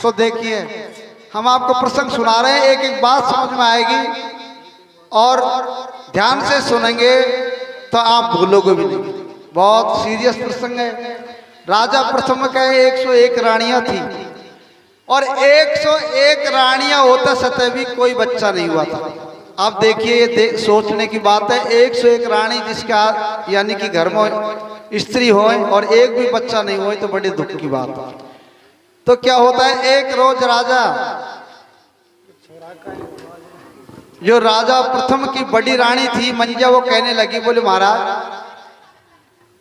तो देखिए हम आपको प्रसंग सुना रहे हैं, एक एक बात समझ में आएगी और ध्यान से सुनेंगे तो आप भूलोगे भी नहीं। बहुत सीरियस प्रसंग है। राजा प्रथम का 101 रानियां थी और 101 रानियां होते सत्य भी कोई बच्चा नहीं हुआ था। आप देखिए, सोचने की बात है, 101 रानी जिसका यानी कि घर में स्त्री हो और एक भी बच्चा नहीं हो तो बड़े दुख की बात है। तो क्या होता है, एक रोज राजा जो राजा प्रथम की बड़ी रानी थी मंजा, वो कहने लगी, बोले महाराज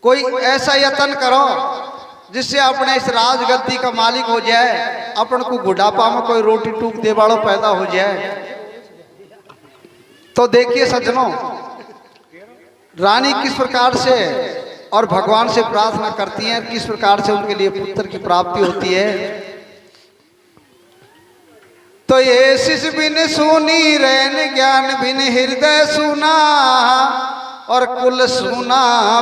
कोई ऐसा यत्न करो जिससे अपने इस राजगद्दी का मालिक हो जाए, अपन को बुढ़ापा में कोई रोटी टूक दे वालों पैदा हो जाए। तो देखिए सज्जनों, रानी किस प्रकार से और भगवान से प्रार्थना करती हैं, किस प्रकार से उनके लिए पुत्र की प्राप्ति होती है। तो ये शिष बिन सुनी रैन ज्ञान बिन हृदय सुना और कुल सुना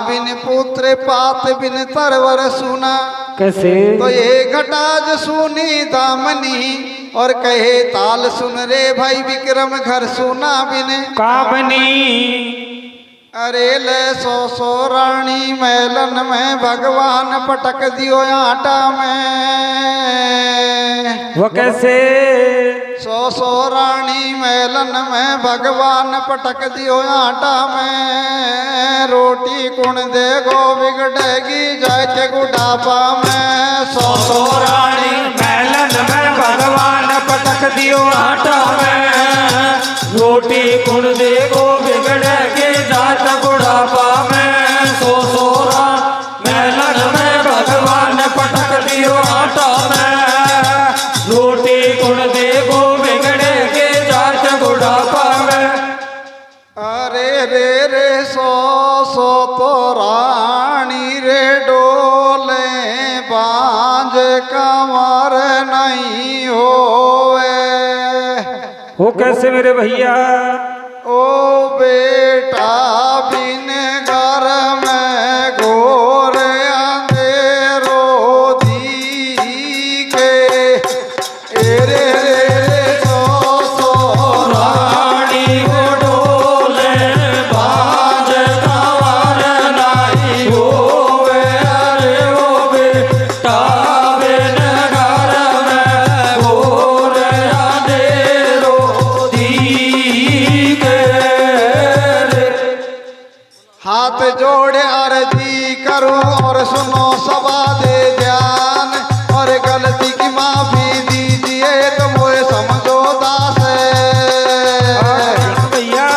बिन पुत्र पात बिन तरवर सुना। कैसे? तो ये घटाज सुनी दामनी और कहे ताल सुन रे भाई विक्रम घर सुना बिन कामनी। अरे ले सो रानी मैलन में भगवान पटक दियो आटा में। वो कैसे? सो रानी मैलन में भगवान पटक दियो आटा में। रोटी कुण देगो बिगड़ेगी जाके बुढ़ापा में। सो रानी मैलन में भगवान पटक दियो आटा में। रोटी कुण देगो बिगड़ेगी जात बुढ़ापा में। सो मैलन में भगवान पटक दियो आटा में। रोटी कुण देगो बिगड़ेगी जात बुढ़ापा में। अरे रे रे सो तो रानी रे डोले बांझ कमर नहीं होवे। वो कैसे मेरे भैया? ओ बेटा बिन घर में घोर अंधेरो दी के। एरे रे सो रानी को डोले बाज कमर नहीं होवे। अरे ओ बेटा बिन घर में घोर अंधेरो दी के। हाथ जोड़े अर्जी करूं और सुनो सभा दे ध्यान और गलती की माफी दीजिए तो मुझे समझो दास है। भैया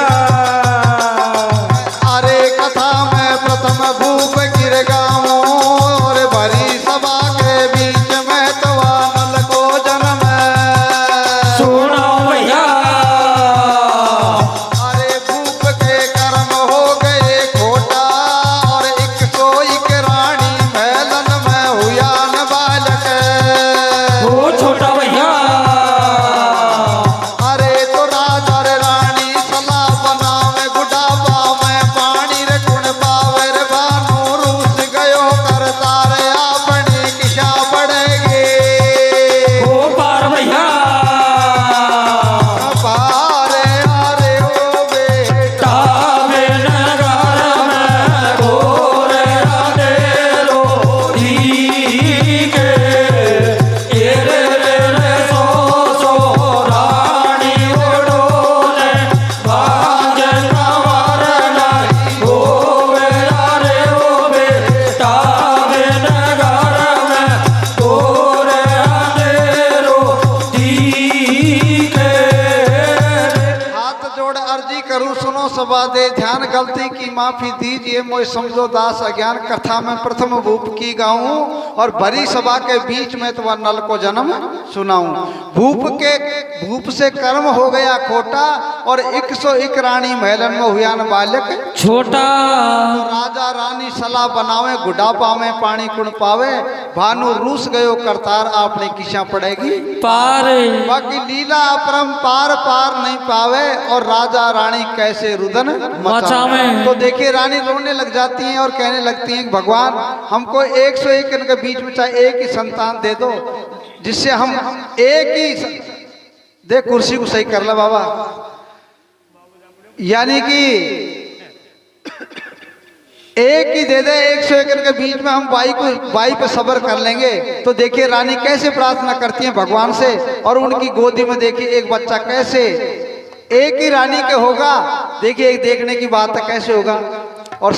अरे कथा में प्रथम भूप गिर गाऊं और भरी सभा के बीच में तो नल को जन्म है। सुनो भैया। अरे भूप के कर्म हो गए खोटा और 101 रानी मैलन में हुआ न बालक। वो छोटा भैया। अरे तो राजा रे रानी सलाह बनावे बुढ़ापा में पानी रे कुण पावे रे भानु रूस गयो करता रे अपनी किशा पड़ेगी। वो पार भैया। पारे अरे ओ बेटा तावे नगर में घोर अंधेरो दी के। ये रे सो रानी को डोले बाज कमर नहीं होवे। अरे ओ बेटा वे नगर में घोर अंधेरो दी के। हाथ जोड़ अर्जी करूं सुनो सभा दे ध्यान गलती की माफी दीजिए मोय समझो दास अज्ञान। कथा में प्रथम भूप की गाऊं और भरी सभा के बीच में तो वह नल को जन्म सुनाऊं। भूप से कर्म हो गया खोटा और 101 रानी महलन में हुआ न बालक छोटा। राजा रानी सलाह बनावे बुढ़ापा में पानी कुण पावे। भानु रूस गयो करतार आपने किशा पड़ेगी पार। बाकी लीला अपरंपार पार नहीं पावे और राजा रानी कैसे रुदन मचावे। तो देखिए रानी रोने लग जाती हैं और कहने लगती हैं भगवान हमको 101 के बीच में चाहे एक ही संतान दे दो जिससे हम एक ही देख कुर्सी को सही कर ला बाबा, यानी कि एक ही दे दे 100 एकड़ के बीच में हम बाई पे सब्र कर लेंगे। तो देखिए रानी कैसे प्रार्थना करती हैं भगवान से, और उनकी गोदी में देखिए एक बच्चा कैसे एक ही रानी के होगा। देखिए एक देखने की बात है कैसे होगा। और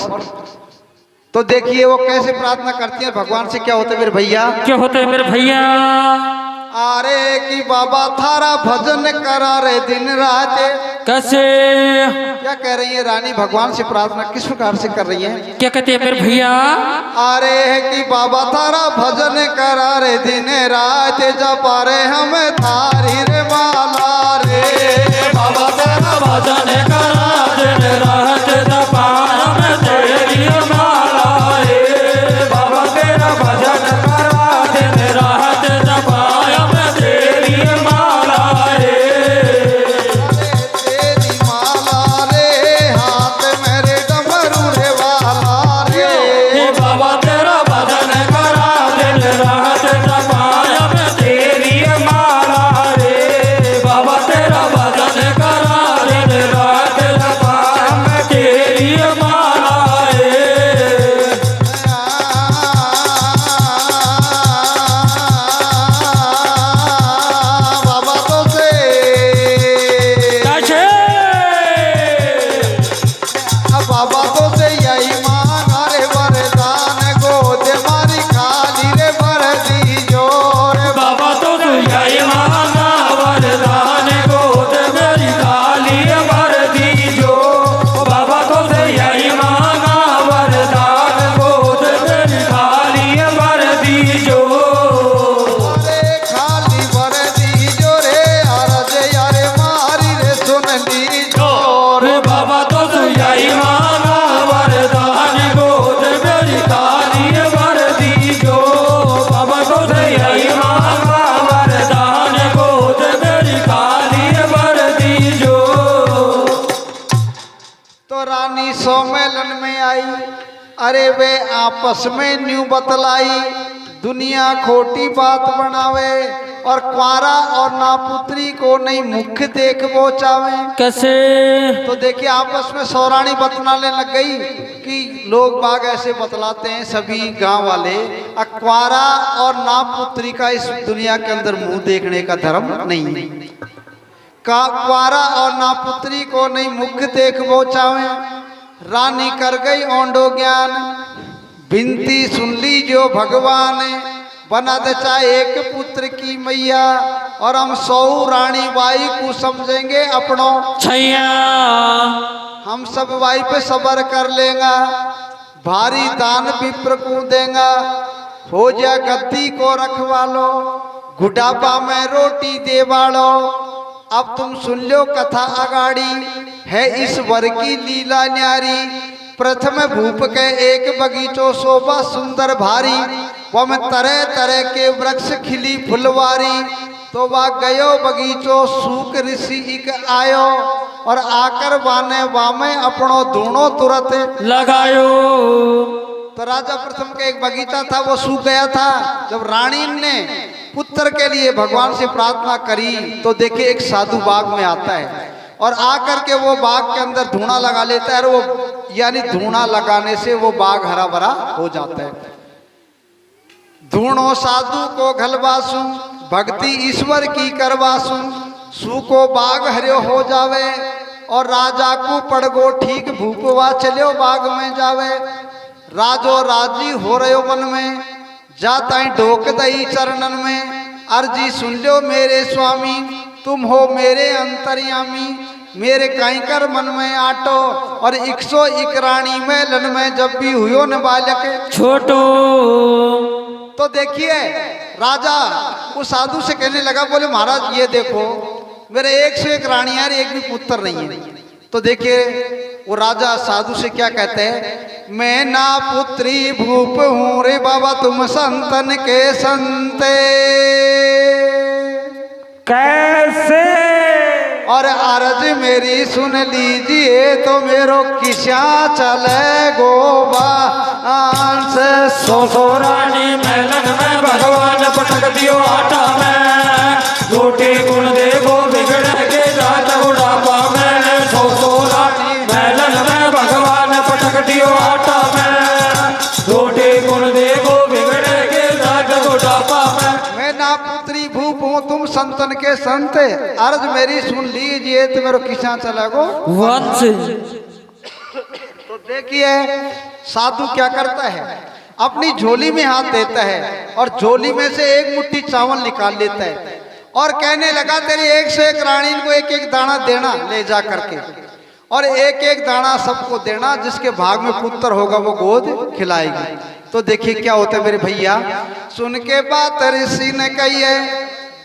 तो देखिए वो कैसे प्रार्थना करती है भगवान से। क्या होता है मेरे भैया, क्या होता है मेरे भैया? अरे कि बाबा थारा भजन करा रे दिन रात। कैसे? क्या कह रही है रानी भगवान से प्रार्थना किस प्रकार से कर रही है? क्या कहते हैं मेरे भैया? अरे कि बाबा थारा भजन करा रे दिन रात, जपा रे हम थारी रे माला रे। बाबा तेरा भजन करा दिन रात, जपा हम तेरी माला रे। बाबा तेरा भजन करा दिन रात, जपा हम तेरी माला रे। तेरी माला रे, हाथ मेरे डमरू रे वाला रे। बाबा तेरा भजन करा दिन रात, जपा हम तेरी माला रे। बाबा तेरा भजन करा दिन रात, जपा हम तेरी माला रे। बाबा तो से कैसे? बाबा तो से यही मांगा रे वरदान, गोद मारी खाली रे भर दी जोर। बाबा तो यही मांगा वरदान, गोद मेरी खाली भर दीजो। बाबा तो यही मांगा वरदान, गोद मेरी खाली भर दीजो। अरे खाली भर दी जो रे, अरज यारे मारी रे सुन ली जोर। बाबा तो यही मांगा वरदान, गोद मेरी खाली भर दीजो। बाबा तो यही मांगा वरदान, गोद मेरी खाली भर दीजो। तो रानी सम्मेलन में आई, अरे वे आपस में न्यू बतलाई, दुनिया खोटी बात बनावे, और क्वारा और नापुत्री को नहीं मुख्य देख वो चावे। कैसे? तो देखिए आपस में सौरानी बतलाने लग गई कि लोग बाग ऐसे बतलाते हैं सभी गांव वाले, अक्वारा और नापुत्री का इस दुनिया के अंदर मुंह देखने का धर्म नहीं है। क्वारा और नापुत्री को नहीं मुख्य देख वो चावे। रानी कर गई ओंडो ज्ञान, बिनती सुन ली जो भगवान, बना दे चाहे एक पुत्र की मैया, और हम 100 रानी बाई को समझेंगे अपनों छैया। हम सब बाई पे सबर कर लेगा, भारी दान विप्र को देगा, हो जा गद्दी को रखवा लो, गुडापा में रोटी देवा लो। अब तुम सुन लो कथा अगाड़ी, है इस वर की लीला न्यारी। प्रथम भूप के एक बगीचो शोभा सुंदर भारी, वह में तरह तरह के वृक्ष खिली फुलवारी। तो वह गयो बगीचो सूक ऋषि एक आयो, और आकर वाने वामे अपनो दोनों तुरंत लगायो। तो राजा प्रथम का एक बगीचा था वो सूख गया था। जब रानी ने पुत्र के लिए भगवान से प्रार्थना करी, तो देखिए एक साधु बाग में आता है, और आकर के वो बाग के अंदर धूना लगा लेता है, और वो यानी धूना लगाने से वो बाग हरा भरा हो जाता है। धूणो साधु को घलवासु, भक्ति ईश्वर की करवासु, सूको बाग हरियो हो जावे, और राजा को पड़गो ठीक भूपवा चलियो बाग में जावे। राजो राजी हो रहे मन में, जाता ढोक दई चरणन में, अर्जी सुन लो मेरे स्वामी, तुम हो मेरे अंतर्यामी। मेरे कहीं कर मन में आटो, और 101 रानी में लन में जब भी हुयो न बालक छोटो। तो देखिए राजा उस साधु से कहने लगा, बोले महाराज ये देखो मेरे 101 रानियां, एक भी पुत्र नहीं है। तो देखिए वो राजा साधु से क्या कहते हैं, मैं ना पुत्री भूप हूँ रे बाबा, तुम संतन के संते। कैसे? और अर्ज मेरी सुन लीजिए तो मेरो किसा चले गोबान से। सो रानी महलन में भगवान पटक दियो आटा में, झूठी गुण देखो बिगड़ के जात बुढ़ापा में। सो रानी महलन में भगवान पटक दियो आटा में, झूठी गुण देखो बिगड़ के जात बुढ़ापा में। मैं ना पुत्री भूप हूँ तुम संतन के संत, अर्ज मेरी सुन लीजिए तो मेरो किसा चले गो वंश। तो देखिए साधु क्या करता है, अपनी झोली में हाथ देता है और झोली में से एक मुट्ठी चावल निकाल लेता है और कहने लगा तेरी 101 रानी को एक एक दाना देना ले जा करके, और एक एक दाना सबको देना, जिसके भाग में पुत्र होगा वो गोद खिलाएगी। तो देखिए क्या होता है मेरे भैया, सुन के बात ऋषि ने कही है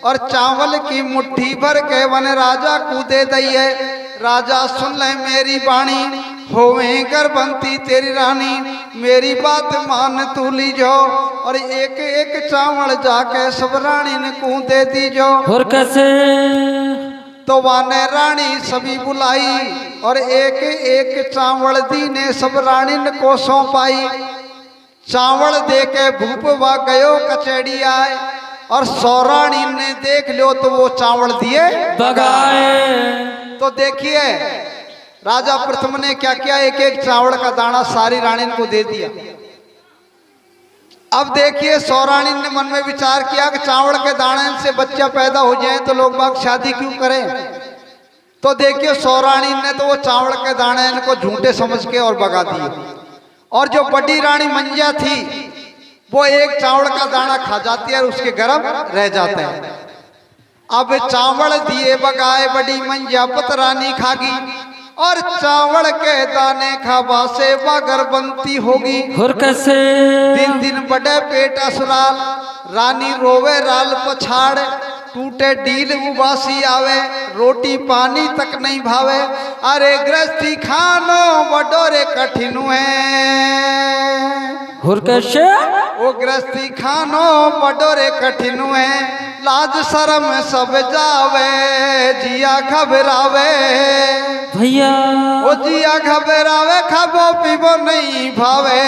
और चावल की मुट्ठी भर के वन राजा को दे दई है। राजा सुन ले मेरी वाणी, होवे गर्भवती तेरी रानी, मेरी बात मान तू लीजो और एक एक चावल जाके सब रानी ने को दे दीजो। और कैसे? तो वाने रानी सभी बुलाई और एक एक चावल दी ने सब रानी ने को सौंपाई। चावल दे के भूप वा गयो कचेड़ी आए और सौरानी ने देख लो तो वो चावल दिए बगाए। तो देखिए राजा प्रथम ने क्या किया, एक एक चावल का दाना सारी रानी को दे दिया। अब देखिए सौरानी ने मन में विचार किया कि चावल के दाने से बच्चा पैदा हो जाए तो लोग बाग शादी क्यों करें। तो देखिए सौरानी ने तो वो चावल के दाने इनको झूठे समझ के और भगा दिए, और जो बड़ी रानी मंजा थी वो एक चावल का दाना खा जाती है और उसके गर्भ रह जाते हैं। अब चावल दिए बगाए बड़ी मंजा पतरानी खागी और चावल के दाने खावा से गर्भवती होगी। और कैसे? दिन दिन बड़े पेट असुराल, रानी रोवे राल पछाड़, टूटे डील उबासी आवे, रोटी पानी तक नहीं भावे। अरे गृहस्थी खानो बडोरे कठिन है। और कैसे? वो गृहस्थी खानो बडोरे कठिन है, लाज शर्म सब जावे, जिया घबरावे। भैया वो जिया घबरावे, खाबो पीबो नहीं भावे।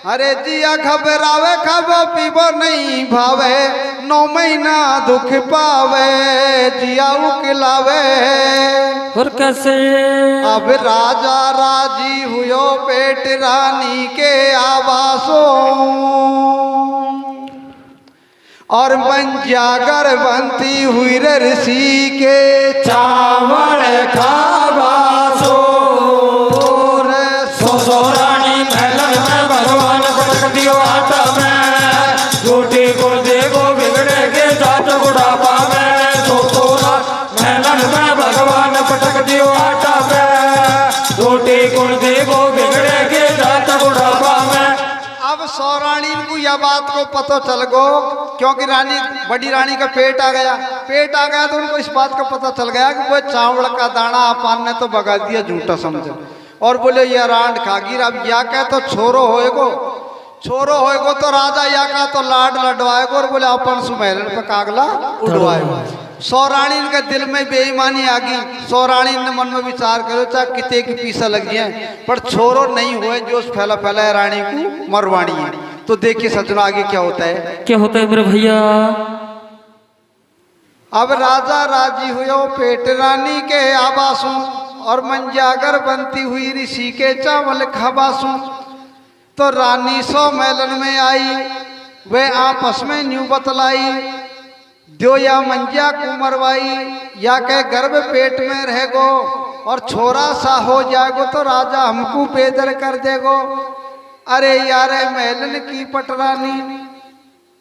अरे जिया घबरावे, खाबो पीबो नहीं भावे, 9 महीना दुख पावे, जिया उकलावे। और कैसे? अब राजा राजी हुयो पेट रानी के आवासों, और मंजा गर्भवती हुई ऋषि के चावल खावा सो। सो रानी महलन में भगवान पटक दियो आटा में, झूठी गुण देखो बिगड़े के जात बुढ़ापा में। सो महलन में भगवान पटक दियो आटा में, झूठी गुण देखो बिगड़े के जात बुढ़ापा में। अब सौरानी को यह बात को पता चल गो, क्योंकि रानी बड़ी रानी का पेट आ गया तो उनको इस बात का पता चल गया कि वो चावल का दाना अपान ने तो भगा दिया झूठा समझे, और बोले यह रांड खागी। अब या कह तो छोरो होएगो तो राजा या का तो लाड लडवाएगो, और बोले अपन सुमेलन पे कागला उड़वाएगो। सौरानी के दिल में बेईमानी आ गई। सौरानी ने मन में विचार करो चाहे किते की पीसा लग जाए पर छोरो नहीं हुए जो फैला फैला रानी को मरवानी है। तो देखिए सज्जनों आगे क्या होता है। क्या होता है मेरे भैया? अब राजा राजी हुए पेट रानी के आवासों, और मंजा गर्भवती हुई ऋषि के चावल खबासों। तो रानी सौ मेलन में आई, वे आपस में न्यू बतलाई, दो या मंजा को मरवाई, या के गर्भ पेट में रहेगो, और छोरा सा हो जाएगो तो राजा हमको बेदर कर देगो। अरे यारे मेलन की पटरानी,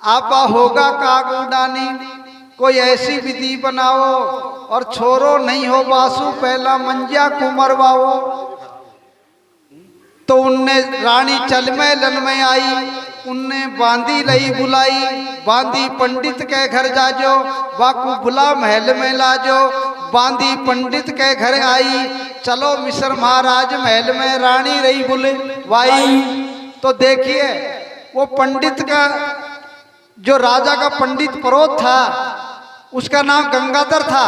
आपा होगा काग उडानी, कोई ऐसी विधि बनाओ, और छोरो नहीं हो बासु पहला मंजा को मरवाओ। तो उनने रानी चल मेलन में आई, उनने बांदी लई बुलाई, बांदी पंडित के घर जाजो, बाकू बुला महल में लाजो। बांदी पंडित के घर आई, चलो मिस्र महाराज महल में रानी रही बुलवाई। तो देखिए वो पंडित का जो राजा का पंडित परोत था उसका नाम गंगाधर था,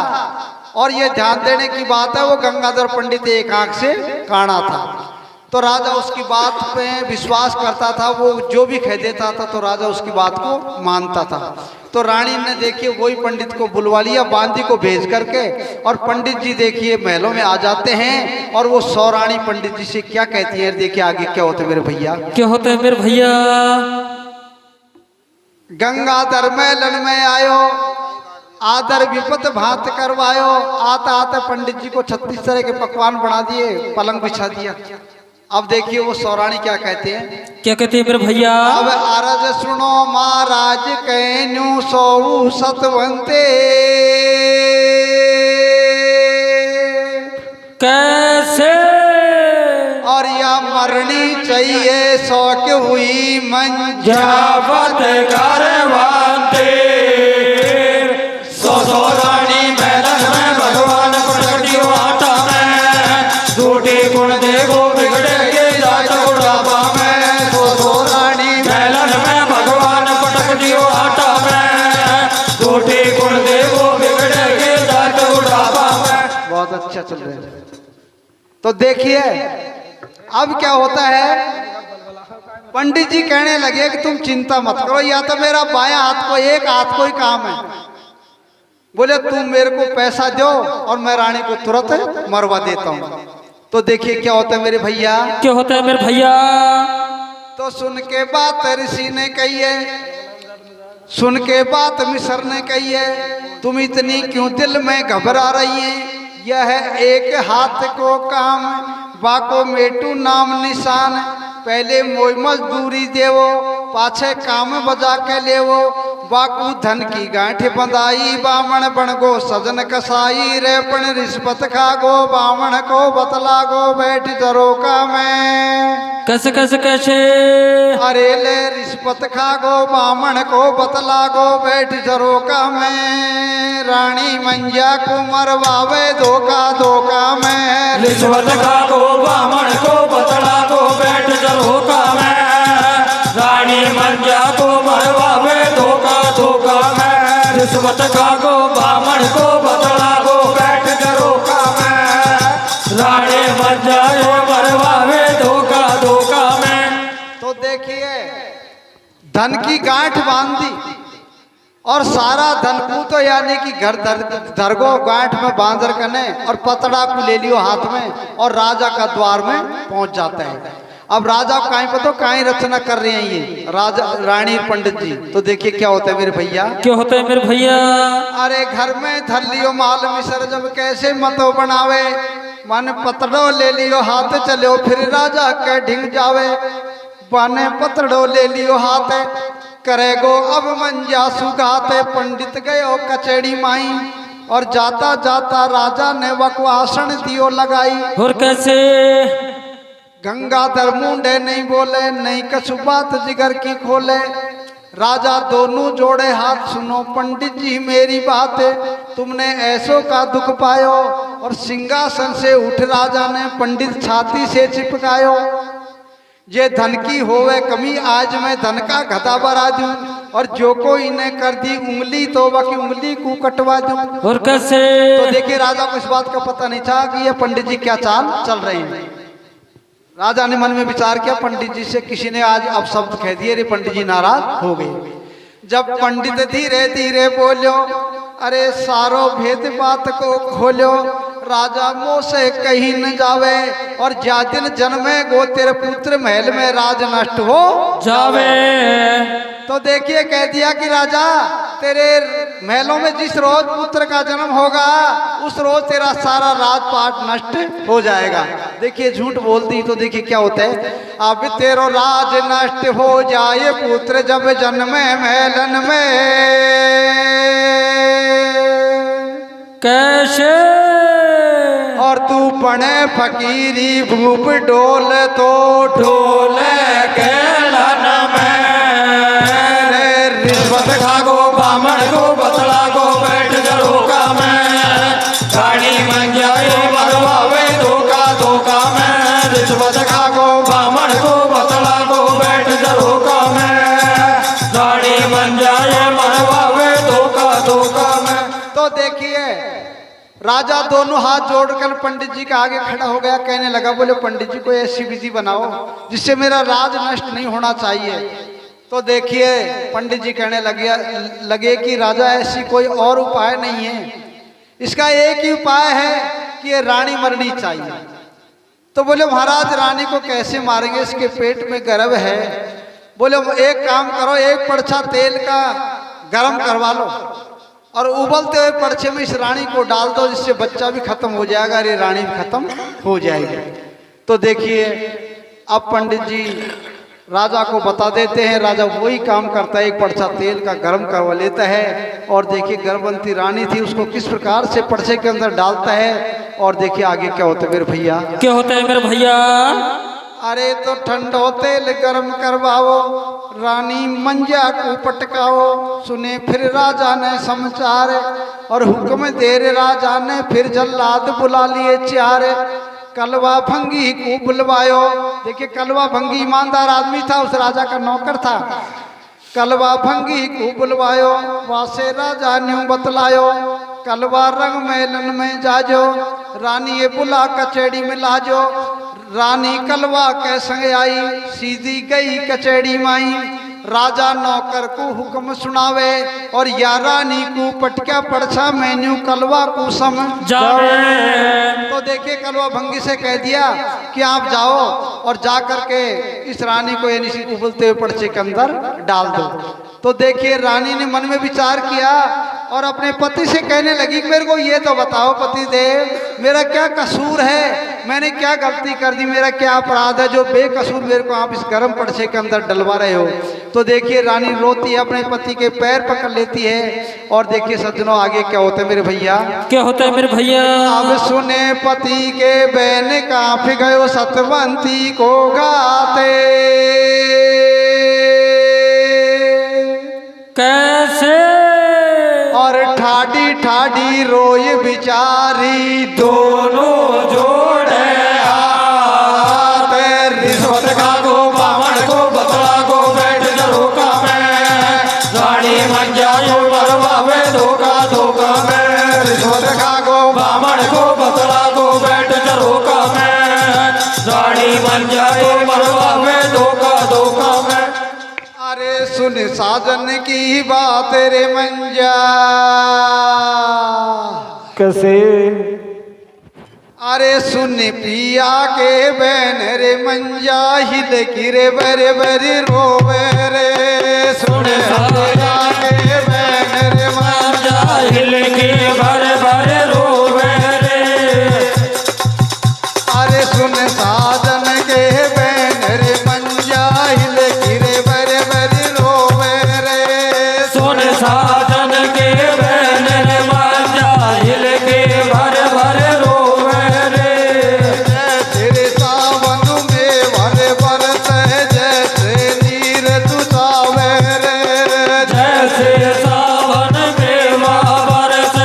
और ये ध्यान देने की बात है, वो गंगाधर पंडित एक आंख से काना था, तो राजा उसकी बात पे विश्वास करता था, वो जो भी कह देता था तो राजा उसकी बात को मानता था। तो रानी ने देखिए वही पंडित को बुलवा लिया बांदी को भेज करके, और पंडित जी देखिए महलों में आ जाते हैं, और वो सौरानी पंडित जी से क्या कहती है, देखिए आगे क्या होते मेरे भैया। क्या होता है मेरे भैया? गंगाधर महलन में आयो, आदर विपत भात करवायो, आता आता पंडित जी को 36 तरह के पकवान बना दिए, पलंग बिछा दिया। अब देखिए वो सौरानी क्या कहते हैं, क्या कहते हैं मेरे भैया? अब अरज सुनो महाराज कहनु सौ सतवंते, कैसे? और या मरनी चाहिए शौक हुई जावत करवाते, सौरानी महलन में भगवान पटकियो आटा में, झूठी गुण देखो बिगड़ेगे जाट बुढ़ापा में, सौरानी महलन में भगवान पटकियो आटा में, झूठी गुण देखो बिगड़ेगे जाट बुढ़ापा में। बहुत अच्छा चल रहा है। तो देखिए अब क्या होता है, पंडित जी कहने लगे कि तुम चिंता मत करो, या तो मेरा बायां हाथ को एक हाथ को ही काम है, बोले तुम मेरे को पैसा दो और मैं रानी को तुरंत मरवा देता हूँ। तो देखिए क्या होता है मेरे भैया, क्या होता है मेरे भैया? तो सुन के बात ऋषि ने कही है, सुन के बात मिसर ने कही है, तुम इतनी क्यों दिल में घबरा रही है, यह एक हाथ को काम, बाको मेटू नाम निशान, पहले मोई मजदूरी देवो, पाछे काम बजा के लेवो, बाकू धन की गांठ बंधाई, बामण बन गो सजन कसाई, रे पण रिश्वत खा गो बामण को बतला गो बैठ जरोका में। कैसे कैसे कैसे? अरे ले रिश्वत खा गो बामण को बतला गो बैठ जरोका में, रानी मंजा को मरवावे धोखा धोखा में, रिश्वत खा गो बामण को बतला गो बैठ जरोका में, रानी मंजा को मरवावे धोखा धोखा में, रिश्वत खा गो बामण को बतला गो बैठ जरोका में, रानी मंजा को मरवावे धोखा धोखा में। तो देखिए धन की गांठ बांध दी, और सारा धन को तो यानी कि घर धरगो गांठ में बांधर करने, और पतड़ा को ले लियो हाथ में, और राजा का द्वार में पहुंच जाता है। अब राजा को कहीं पता कहीं रचना कर रहे हैं ये राजा रानी पंडित जी। तो देखिए क्या होता है मेरे भैया, क्या होता है मेरे भैया? अरे घर में धर लियो माल मिसर जब कैसे मतो बनावे, मन पतड़ो ले लियो हाथ चलो फिर राजा के ढिंग जावे, बने पतड़ो ले लियो हाथ करेगो अब मंजा सुगाते, पंडित गयो कचेड़ी माई, और जाता जाता राजा ने बकवासन दियो लगाई। और कैसे? गंगाधर मुंडे नहीं बोले, नहीं कछु बात जिगर की खोले, राजा दोनों जोड़े हाथ, सुनो पंडित जी मेरी बात, तुमने ऐसो का दुख पायो, और सिंहासन से उठ राजा ने पंडित छाती से चिपकायो, ये धन की होवे कमी आज मैं धन का गधा बरा दूं, और जो कोई ने कर दी उंगली तो बाकी उंगली को कटवा दूं। और कैसे? तो देखिए राजा को इस बात का पता नहीं था कि ये पंडित जी क्या चाल चल रहे हैं। राजा ने मन में विचार किया, पंडित जी से किसी ने आज अब शब्द कह दिए, रे पंडित जी नाराज हो गए। जब पंडित धीरे धीरे बोलो, अरे सारो भेद बात को खोलो, राजा मोह से कहीं न जावे, और जा दिन जन्मे गो तेरे पुत्र महल में राज नष्ट हो जावे। तो देखिए कह दिया कि राजा तेरे महलों में जिस रोज पुत्र का जन्म होगा उस रोज तेरा सारा राजपाट नष्ट हो जाएगा। देखिए झूठ बोलती तो देखिए क्या होता है, अब तेरो राज नष्ट हो जाए पुत्र जब जन्मे महलन में, कैसे? और तू बने फकीरी भूप डोल तो ढोल केलन में, रिश्वत खा गो बामण को बतला गो बैठ जरोका में, रानी मंजाए मरवावे धोखा धोखा में, रिश्वत खा गो बामण को बतला गो बैठ जरोका में, रानी मंजाए मरवावे धोखा धोखा में। तो देखिए राजा दोनों हाथ जोड़कर पंडित जी के आगे खड़ा हो गया, कहने लगा, बोले पंडित जी कोई ऐसी विधि बनाओ जिससे मेरा राज नष्ट नहीं होना चाहिए। तो देखिए पंडित जी कहने लगे कि राजा ऐसी कोई और उपाय नहीं है, इसका एक ही उपाय है कि ये रानी मरनी चाहिए। तो बोले महाराज रानी को कैसे मारेंगे, इसके पेट में गर्भ है। बोले एक काम करो, एक पर्चा तेल का गरम करवा लो और उबलते हुए पर्चे में इस रानी को डाल दो, जिससे बच्चा भी खत्म हो जाएगा और ये रानी भी खत्म हो जाएगी। तो देखिए अब पंडित जी राजा को बता देते हैं, राजा वही काम करता है, एक पर्चा तेल का गरम करवा लेता है और देखिए गर्भवती रानी थी, उसको किस प्रकार से पर्चे के अंदर डालता है। और देखिए आगे क्या होता है मेरे भैया, क्या होता है मेरे भैया। अरे तो ठंडो तेल गरम करवाओ, रानी मंजा को पटकाओ, सुने फिर राजा ने समाचार और हुक्म दे रे राजा ने, फिर जल्लाद बुला लिए चार, कलवा भंगी को बुलवायो। देखिए कलवा भंगी ईमानदार आदमी था, उस राजा का नौकर था। कलवा भंगी को बुलवायो, वासे राजा न्यू बतलायो, कलवा रंग मेलन में जाजो, रानी ये बुला कचेड़ी में लाजो। रानी कलवा के संग आई, सीधी गई कचेड़ी माई, राजा नौकर को हुक्म सुनावे और या रानी को पटका पड़छा मेन्यू कलवा को समझावे। तो देखिए कलवा भंगी से कह दिया कि आप जाओ और जा करके इस रानी को यानी उबलते हुए पर्चे के अंदर डाल दो। तो देखिए रानी ने मन में विचार किया और अपने पति से कहने लगी, मेरे को ये तो बताओ पति देव, मेरा क्या कसूर है, मैंने क्या गलती कर दी, मेरा क्या अपराध है जो बेकसूर मेरे को आप इस गर्म पर्चे के अंदर डलवा रहे हो। तो देखिए रानी रोती है, अपने पति के पैर पकड़ लेती है और देखिए सज्जनों आगे क्या होता है मेरे भैया, क्या होता है मेरे भैया। अब सुने पति के बैन कांप गयो सतवंती को गाते, कैसे और ठाडी ठाडी रोए बिचारी, दोनों जोड़े हाथ, रिश्वत का को बामण को बतला को बैठ झरोका में, रानी मंजा यो मरवावे धोखा धोखा में, रिश्वत का को बामण को बतला को बैठ झरोका में, रानी मंजा यो मरवावे धोखा धोखा में। अरे सुन साजन की बात रे मंजा, कैसे। अरे सुन पिया के बैन रे मंजा, हिल गिरे बरे बरे रोवे रे, सुन पिया के बैन रे मंजा, हिल के भर भर रोवे रे। अरे सुन साजन के बैन रे मंजा, हिल गिरे बरे बरे रोवे रे, सुन साजन के बैन रे मंजा, हिल के भर भर रोवे रे। तेरे सावन में भरे बरसे जैसे नीर तुझावे रे, जैसे सावन में बरस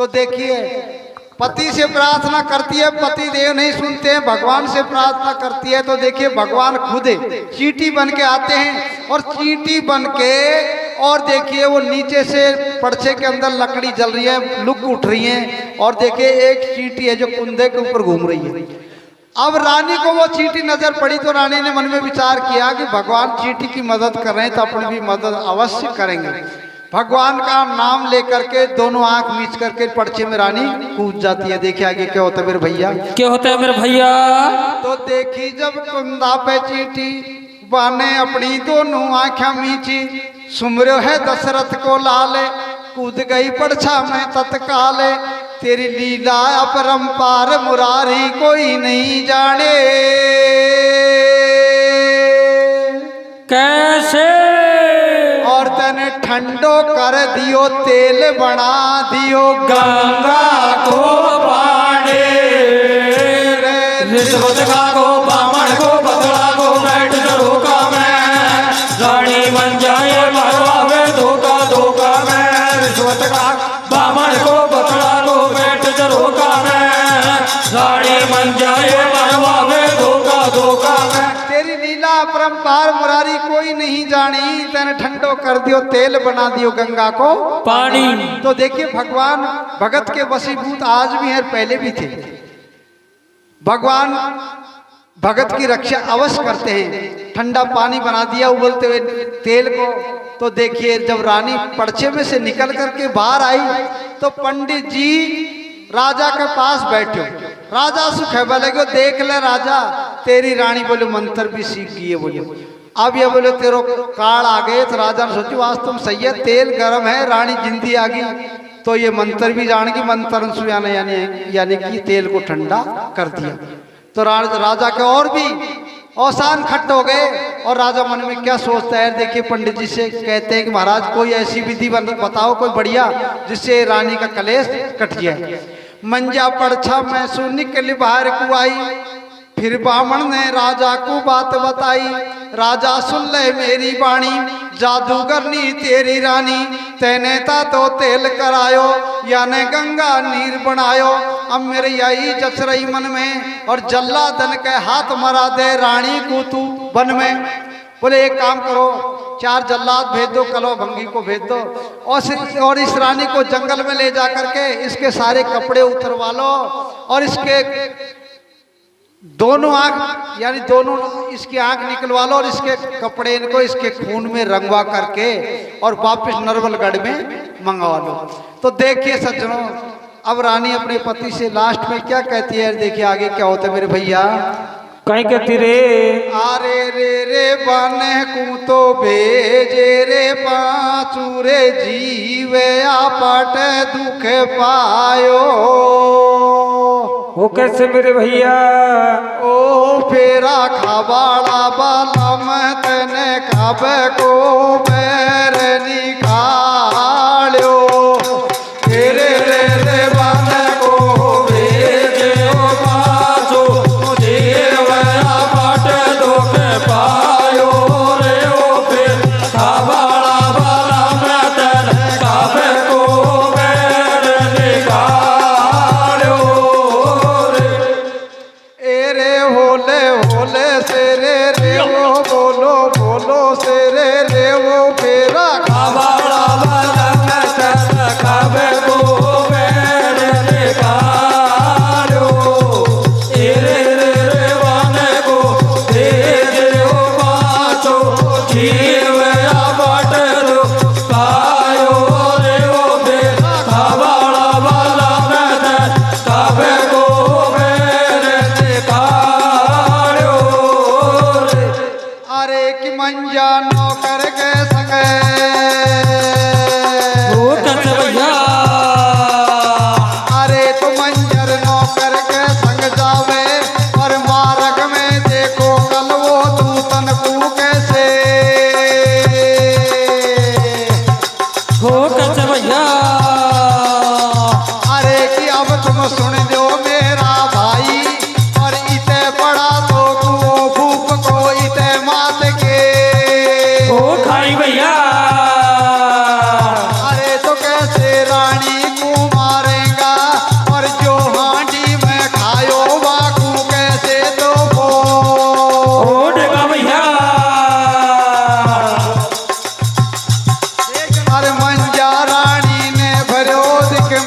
तो देखिए पति से प्रार्थना करती है, पति देव नहीं सुनते हैं, भगवान से प्रार्थना करती है तो देखिए भगवान खुद चींटी बन के आते हैं और चींटी बन के और देखिए वो नीचे से पर्चे के अंदर लकड़ी जल रही है, लुक उठ रही है और देखिए एक चींटी है जो कुंदे के ऊपर घूम रही है। अब रानी को वो चींटी नजर पड़ी तो रानी ने मन में विचार किया कि भगवान चींटी की मदद कर रहे हैं तो अपनी भी मदद अवश्य करेंगे। भगवान का नाम लेकर के दोनों आंख मीच करके पर्चे में रानी कूद जाती है। देखिए आगे क्या होता है मेरे भैया, क्या होता है मेरे भैया। तो देखी जब कुंदा पे चींटी बाने अपनी दोनों आंखें मीची, सुमरो है दशरथ को लाले, कूद गई पर्छा में तत्काल, तेरी लीला अपरंपार मुरारी कोई नहीं जाने। कैसे और तने ठंडो कर दियो तेल बना दियो गंगा को पानी, रिश्वत का को बामण को बदला को बैठ रोका मैं, रानी बन जाए मरवा में धोखा धोखा में, रिश्वत का बामण को बदला को बैठ रोका मैं, रानी बन जाए मरवा में धोखा धोखा में। तेरी लीला अपरंपार मुरारी कोई नहीं जानी, तने ठंडो कर दियो तेल बना दियो गंगा को पानी। तो देखिए भगवान भगत के वशीभूत आज भी हैं, पहले भी थे। भगवान भगत की रक्षा अवश्य करते हैं। ठंडा पानी बना दिया उबलते हुए तेल को। तो देखिए जब रानी पर्चे में से निकल करके बाहर आई तो पंडित जी राजा के पास बैठे। राजा सुख है बोले को देख ले राजा, तेरी रानी बोले मंत्र भी सीख गई है। बोले अब ये बोले तेरो काल आ गए। तो राजा ने सोचो आज तुम सही है, तेल गर्म है, रानी जिंदी आ गई तो ये मंत्र भी जान की मंत्र सुयाना यानी कि तेल को ठंडा कर दिया। तो राजा के और भी औसान खट हो गए और राजा मन में क्या सोचता है। देखिए पंडित जी से कहते हैं कि महाराज कोई ऐसी विधि बताओ कोई बढ़िया जिससे रानी का कलेश कट जाए। मंजा पर्छा मैं सु निकल बाहर को आई, फिर बामण ने राजा को बात बताई। राजा सुन ले मेरी वाणी, जादूगरनी तेरी रानी, तेने ता तो तेल करायो याने गंगा नीर बनायो। अब मेरे यही जच रही मन में और जल्ला दन के हाथ मरा दे रानी को तू वन में। बोले एक काम करो, 4 जल्लाद भेज दो, कलो भंगी को भेज दो और इस रानी को जंगल में ले जा करके इसके सारे कपड़े उतरवा लो और इसके दोनों आंख यानी दोनों इसकी आंख निकलवा लो और इसके कपड़े इनको इसके खून में रंगवा करके और वापस नरवलगढ़ में मंगवा लो। तो देखिए सज्जनों अब रानी अपने पति से लास्ट में क्या कहती है, देखिए आगे क्या होता है मेरे भैया। कहीं कहती रे आरे रे रे बने को तो भेजे रे पाँचू रे जीवे आपट दुख पायो। वो कैसे मेरे भैया। ओ फेरा खबाड़ा बालम तने कब को पैर निकालो। रे रे रे बन को भेजे पाछो जीव आपट दुख पायो रे। ओ फिर खबाड़ा बाला मत कब को पैर निकालो रे। ए रे होले होले से रे रे वो बोलो बोलो से रे रे वो फेरा खबा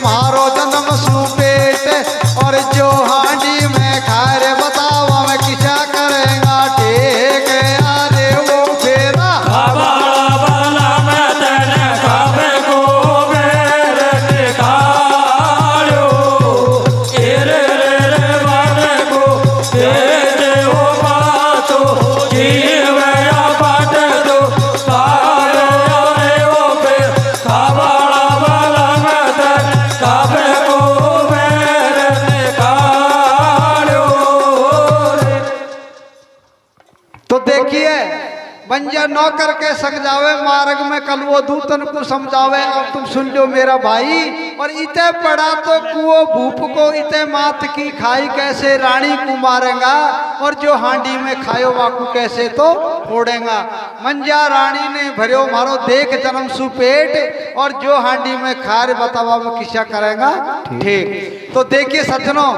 मारो जन्म सुपेट और जो हांडी में खाए रे बताओ मैं किसा करेगा ठीक अरे वो फेरा बाला बाला मैं तेने खावे को मेरे निकालो रे रे बाने को तेरे हो बातो जीवे या बाट दो सारे रे वो फिर बाला बाला मैं तेने खावे को मेरे निकालो रे। तो देखिए बंजा नौकर के समझावे मार्ग में कल वो दूतन को समझावे अब तुम सुन लो मेरा भाई और इते पड़ा तो कुओ भूप को इते मात की खाई कैसे रानी को मारेगा और जो हांडी में खायो वाकू कैसे तो फोड़ेगा मंजा रानी ने भरियो मारो देख जन्म सुपेट और जो हांडी में खा रे बतावा वो किसा करेगा ठीक। तो देखिए सज्जनों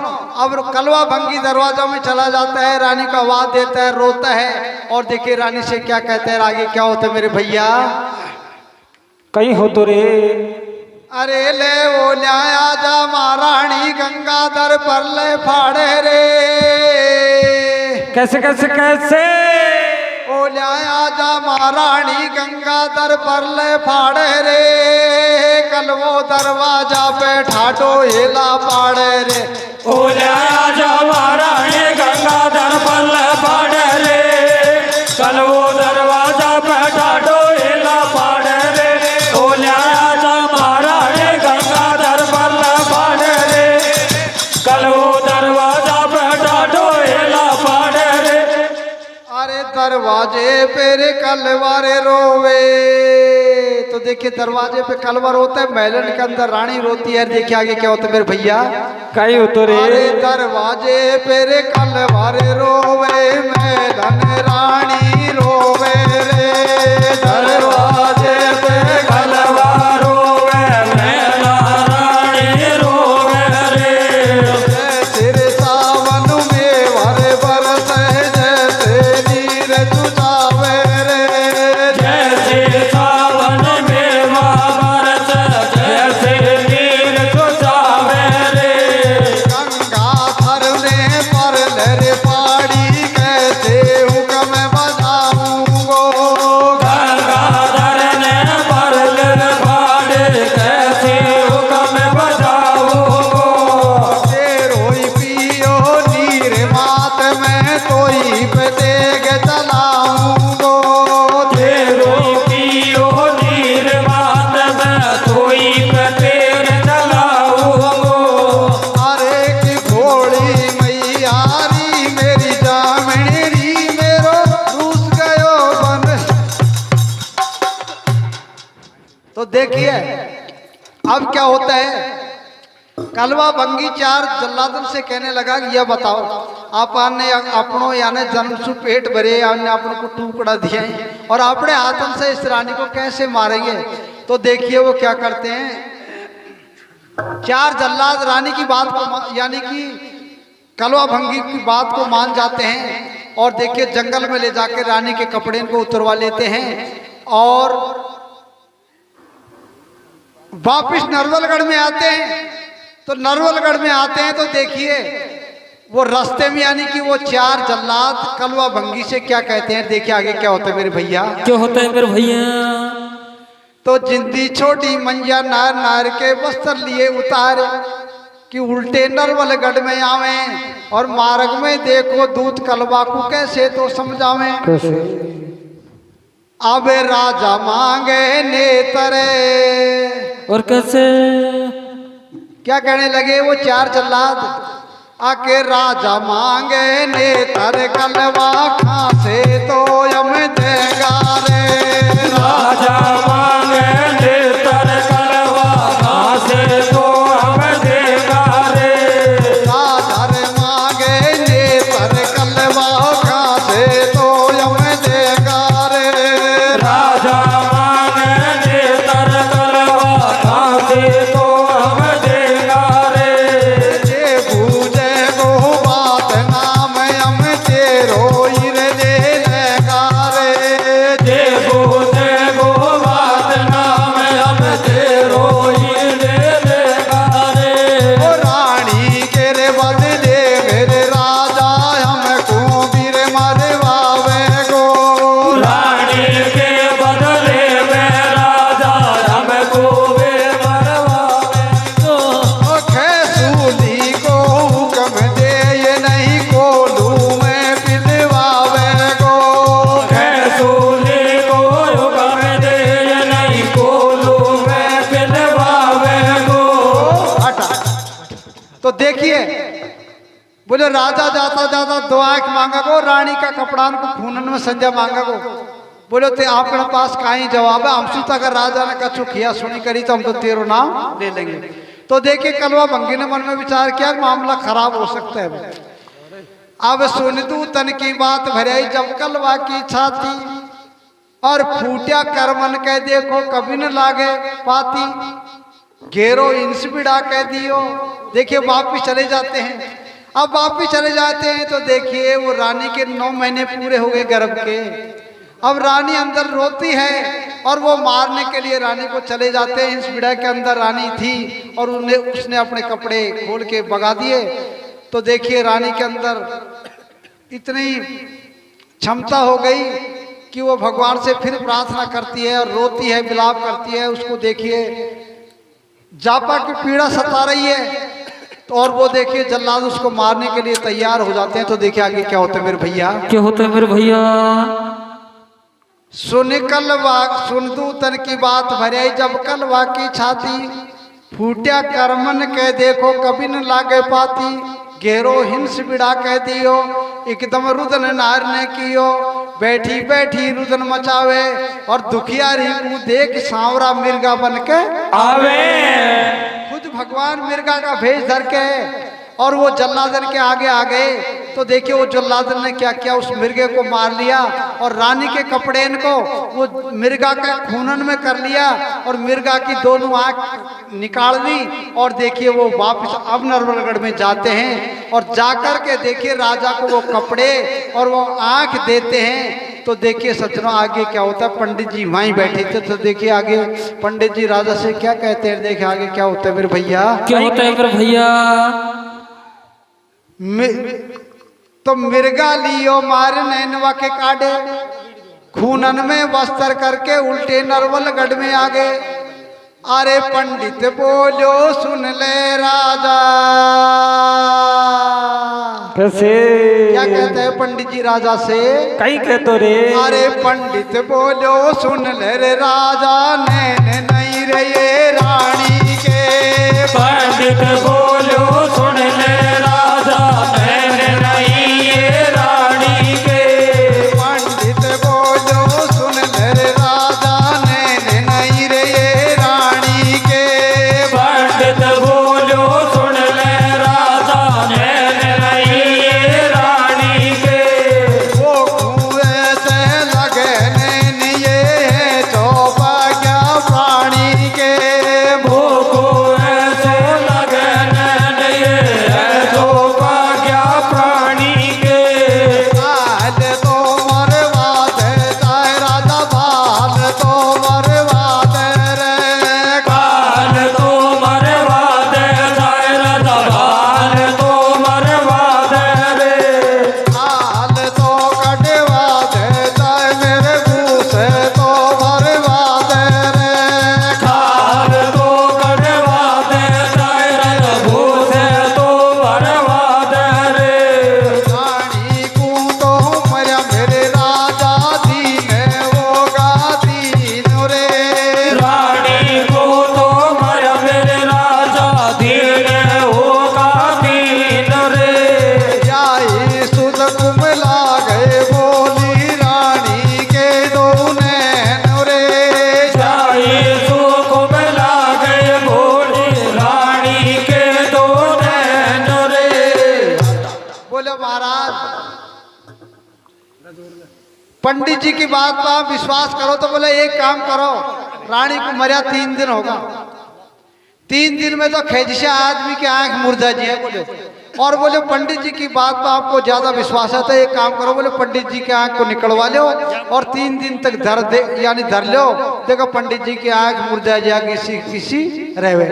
अब कलवा भंगी दरवाजा में चला जाता है रानी का आवाज देता है रोता है और देखिए रानी से क्या कहते हैं आगे क्या होता है मेरे भैया कहीं हो तो रे अरे ले वो न्याया जा महारानी गंगाधर पर ले फाड़े रे कैसे कैसे कैसे ओ न्याया जा महारानी गंगाधर पर ले फाड़े रे कल वो दरवाजा पे ठाडो हेला पाड़े रे ओ लाया जा महारानी गंगाधर पल पाड़े रे कल वो दरवाजा बैठा डोला पाड़े रे ओ लाया जा महारानी गंगाधर पल पाड़े रे कल वो दरवाजा बैठा डोला पाड़े रे। अरे दरवाजे पे रे कलवारे रोवे तो देखिए दरवाजे पे कलवा रोता है महलन के अंदर रानी रोती है देखिए आगे क्या होता है मेरे भैया कहीं हो तो रे अरे दरवाजे पे रे कलवारे रोवे महलन रानी रोवे रे दरवाजे पे कलवा रोवे मैला रानी रोवे रे जैसे सावन में भरे बरस जैसे नीर चुचावे रे जैसे सावन में बरस जैसे नीर चुचावे रे गंगाधर ने पर लहरे पाड़ी कैसे हुक्म बजाऊंगो गंगाधर ने परल पाड़े कैसे हुक्म बजाऊंगो रोई पियो नीर मात में तोई पे देग चलाऊंगो तेरो पियो नीर मात में तोई पे तेर चलाऊंगो अरे की भोली मैयारी मेरी जामणी मेरो रूस गयो बन। तो देखिए अब क्या होता है कलवा भंगी चार जल्लादन से कहने लगा कि यह बताओ आपन ने अपनों यानी जन्म सु पेट भरे आपने अपन को टुकड़ा दिया है और अपने हाथन से इस रानी को कैसे मारेंगे। तो देखिए वो क्या करते हैं चार जल्लाद रानी की बात को यानी कि कलवा भंगी की बात को मान जाते हैं और देखिए जंगल में ले जाकर रानी के कपड़े को उतरवा लेते हैं और वापिस नरवलगढ़ में आते हैं। तो नरवलगढ़ में आते हैं तो देखिए वो रास्ते में यानी कि वो चार जल्लाद कलवा भंगी से क्या कहते हैं देखिए आगे क्या होता है मेरे भैया क्या होता है मेरे भैया तो जिंदी छोटी मंजा नार नार के बस्तर लिए उतारे कि उल्टे नरवलगढ़ में आवे और मार्ग में देखो दूध कलवा को कैसे तो समझावे अब राजा मांगे नेतरे और कैसे क्या कहने लगे वो चार जल्लाद आके राजा मांगे नेतर कलवा खासे तो यम देगा रे राजा मांगे नेतर कलवा खासे तो हम देगा रे राजा रे मांगे नेतर कलवा खासे तो यम देगा रे राजा मांगे नेतर कलवा खासे तो हम देगा रे जे बूझे गो बात नाम यम तेरो इर दे लेगा रे जे बोले गो वो देखिए बोले राजा जाता जाता 2 आंख मांगा को, रानी का कपड़ान को खूनन में संजय मांगा को। बोलो ते आपके पास काई जवाब है, हमसे तो अगर राजा ने कछु किया सुनी करी तो हम तो तेरो नाम ले लेंगे। तो देखिए कलवा भंगी ने मन में विचार किया मामला खराब हो सकता है। अब सुन तू तन की बात भरे जब कलवा की छाती, और फूटिया करमन कह देखो कभी न लागे पाती, घेरो इंस बिड़ा कह दियो। देखिए वापिस चले जाते हैं। अब वापिस चले जाते हैं तो देखिए वो रानी के 9 महीने पूरे हो गए गर्भ के। अब रानी अंदर रोती है और वो मारने के लिए रानी को चले जाते हैं। इंस बिड़ा के अंदर रानी थी और उसने अपने कपड़े खोल के भगा दिए। तो देखिए रानी के अंदर इतनी क्षमता हो गई कि वो भगवान से फिर प्रार्थना करती है और रोती है, विलाप करती है। उसको देखिए जापा की पीड़ा सता रही है। तो और वो देखिए जल्लाद उसको मारने के लिए तैयार हो जाते हैं। तो देखिए आगे क्या होता है मेरे भैया, क्या होता है मेरे भैया। सुन तू तन की बात भरे जब कलवा की छाती, फूटिया करमन कह देखो कभी न लागे पाती, घेरो हिंस बिड़ा कह दियो एकदम रुदन नार ने कियो, बैठी बैठी रुदन मचावे और दुखियारी को देख सांवरा मिर्गा बन के आवे। खुद भगवान मिर्गा का भेष धर के और वो जल्लादन के आगे आ गए। तो देखिए वो जल्लादन ने क्या किया, उस मिर्गे को मार लिया और रानी के कपड़े को वो मिर्गा का खूनन में कर लिया और मिर्गा की दोनों आंख निकाल ली। और देखिए वो वापस अब नरवलगढ़ में जाते हैं और जाकर के देखिए राजा को वो कपड़े और वो आंख देते हैं। तो देखिए सज्जनों आगे क्या होता है, पंडित जी वहीं बैठे थे। तो देखिए आगे पंडित जी राजा से क्या कहते हैं, देखिए आगे क्या होता है मेरे भैया, क्या होता है मेरे भैया। तो मिर्गा लियो मार नैनवा के काटे, खूनन में वस्त्र करके उल्टे नरवलगढ़ में आ गए। अरे पंडित बोलो सुन ले राजा, कैसे क्या कहते हैं पंडित जी राजा से, कई कहते रे। अरे पंडित बोलो सुन ले रे राजा, नैन नहीं रे ये रानी के। पंडित बोलो सुन ले राजा, नैन नहीं ये रानी के। पंडित बोलो सुन ले रे राजा, नैन नहीं रे ये रानी के। पंडित बोलो सुन ले राजा, नैन नहीं ये रानी के। वो कुएं से लगे नैन ये है चौपाग्या प्राणी के। भूखो ऐसे लगे नैन ये है चौपाग्या प्राणी के। बाल तो मरवा दे चाहे राजा, बाल तो मरवा दे रे। काल तो मरवा दे जाए राजा, बाल तो मरवा दे रे। बाल तो कटवा दे चाहे मेरे मुँह से तो मरवा दे रे। काल तो कटवा दे जाए राजा, भूसे तो मरवा दे रे। रानी को तो मरा मेरे राजा, दीन होगा दीन रे। रानी को तो मर मेरे राजा, दीन होगा दीन रे। जाई सुध कुमला गए बोली रानी के दो नैन रे। जाई सुख मिला गए बोली रानी के दो नैन रे। बोले महाराज पंडित जी की बात पर आप विश्वास करो। तो बोले एक काम करो, रानी को मरा 3 दिन होगा, 3 दिन में तो खेजिशा आदमी की आंख मुर्दा जी है। बोले और बोले पंडित जी की बात पर आपको ज्यादा विश्वास है तो एक काम करो, बोले पंडित जी की आंख को निकलवा लो और 3 दिन तक धर दे यानी धर लो। देखो पंडित जी की आंख मुर्दा जाएगी किसी रहे।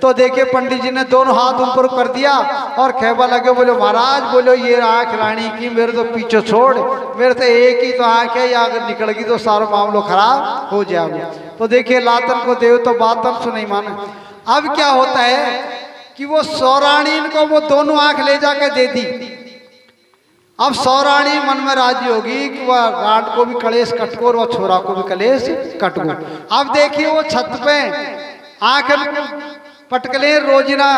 तो देखिए पंडित जी ने दोनों हाथ ऊपर कर दिया और कहवा लगे, बोले महाराज बोलो ये आंख रानी की मेरे तो पीछे छोड़, मेरे तो एक ही तो आंख है, या अगर निकल गई तो सारा मामला खराब हो जाएगा। तो देखिए लातन को देव तो बातन से नहीं माना। अब क्या होता है कि वो सौराणी को वो दोनों आंख ले जाके दे दी। अब सौराणी मन में राजी होगी कि वह राट को भी कलेश कटको और वह छोरा को भी कलेश कटको। अब देखिए वो छत पे आंख पटकले रोजना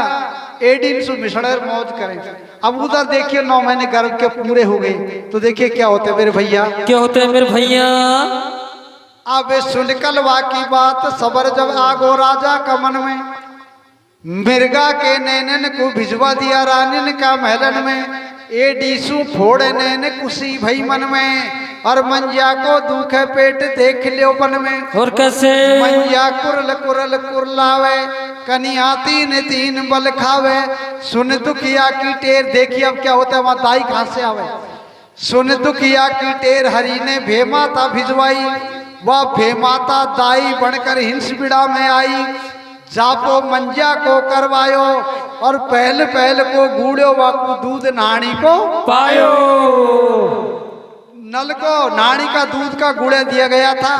एडिन सु मिश्रण मौज करें। अब उधर देखिए 9 महीने गर्भ के पूरे हो गए, तो देखिए क्या होते हैं मेरे भैया। क्या होते हैं मेरे भैया? अब सुनकल की बात सबर जब आगो राजा का मन में, मिर्गा के नैनन को भिजवा दिया रानिन का महलन में। ए डीसू फोड़ नैन कुशी भई मन में, और मंजिया को दुख पेट देख लियो बन में। और कैसे? मंजिया कुरल कुरल कुरलावे, कनिया तीन तीन बल खावे। सुन दुखिया की टेर, देखिए अब क्या होता है वहां दाई कहां से आवे। सुन दुखिया की टेर हरि ने भेमाता भिजवाई, वह भेमाता दाई बनकर हिंस बिड़ा में आई। जापो मंजिया को करवायो, और पहल पहल को गूड़ो वाकू दूध नानी को पायो। नल को नानी का दूध का गुड़ा दिया गया था।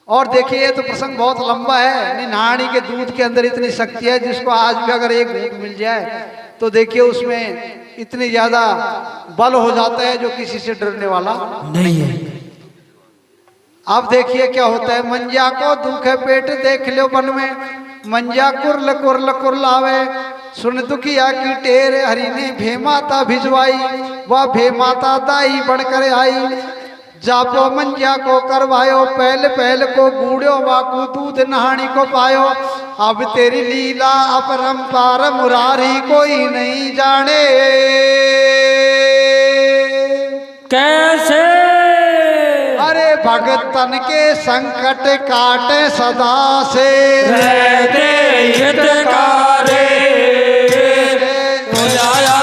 और देखिए ये तो प्रसंग बहुत लंबा है। नानी के दूध के अंदर इतनी शक्ति है जिसको आज भी अगर एक घूंट मिल जाए तो देखिए उसमें इतनी ज्यादा बल हो जाता है जो किसी से डरने वाला नहीं है। अब देखिए क्या होता है। मंजिया को दुख पेट देख लो बन में, मंजिया कुरल कुरल कुरलावे। सुन दुखिया की टेर हरि ने भेमाता भिजवाई, वह भेमाता दाई बनकर आई। जापो मंजिया को करवायो, पहल पहल को गूड़ो वाकू दूध नहानी को पायो। अब तेरी लीला अपरंपार मुरारी कोई नहीं जाने। कैसे? अरे भगतन के संकट काटे सदा से, रहते हितकारे।